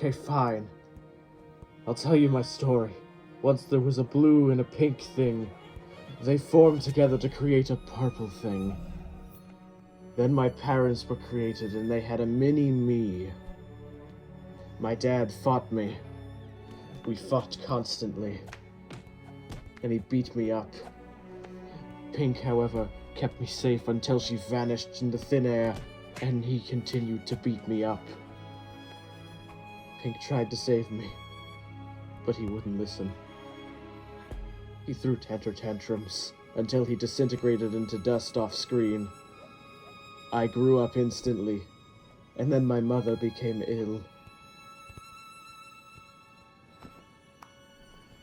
Okay, fine. I'll tell you my story. Once there was a blue and a pink thing. They formed together to create a purple thing. Then my parents were created and they had a mini-me. My dad fought me. We fought constantly. And he beat me up. Pink, however, kept me safe until she vanished into thin air, and he continued to beat me up. Pink tried to save me, but he wouldn't listen. He threw tantrums until he disintegrated into dust off screen. I grew up instantly, and then my mother became ill.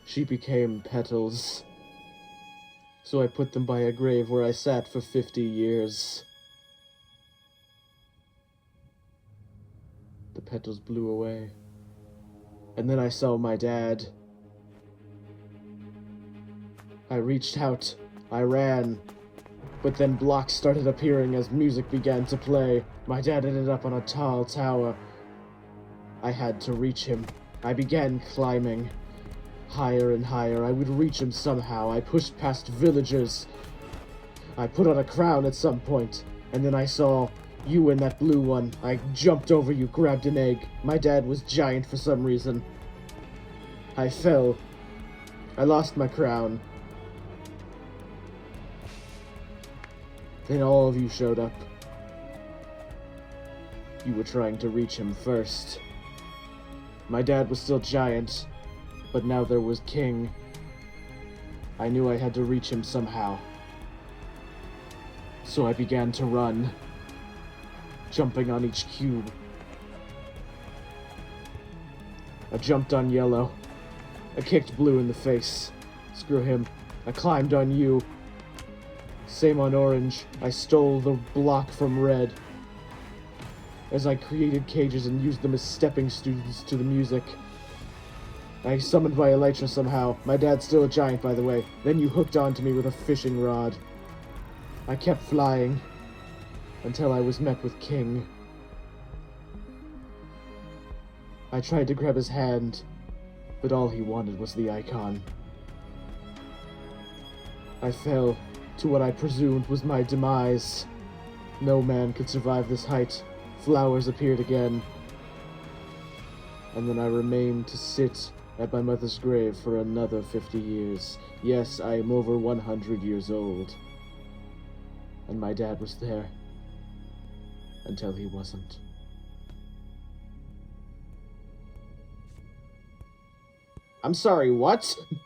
She became petals, so I put them by a grave where I sat for 50 years. The petals blew away, and then I saw my dad. I reached out, I ran, but then blocks started appearing as music began to play. My dad ended up on a tall tower. I had to reach him. I began climbing. Higher and higher, I would reach him somehow. I pushed past villagers. I put on a crown at some point, and then I saw you and that blue one. I jumped over you, grabbed an egg. My dad was giant for some reason. I fell. I lost my crown. Then all of you showed up. You were trying to reach him first. My dad was still giant, but now there was King. I knew I had to reach him somehow. So I began to run, jumping on each cube. I jumped on yellow. I kicked blue in the face. Screw him. I climbed on you. Same on orange. I stole the block from red. As I created cages and used them as stepping stones to the music. I summoned my elytra somehow. My dad's still a giant, by the way. Then you hooked onto me with a fishing rod. I kept flying until I was met with King. I tried to grab his hand, but all he wanted was the icon. I fell to what I presumed was my demise. No man could survive this height. Flowers appeared again. And then I remained to sit at my mother's grave for another 50 years. Yes, I am over 100 years old. And my dad was there. Until he wasn't. I'm sorry, what?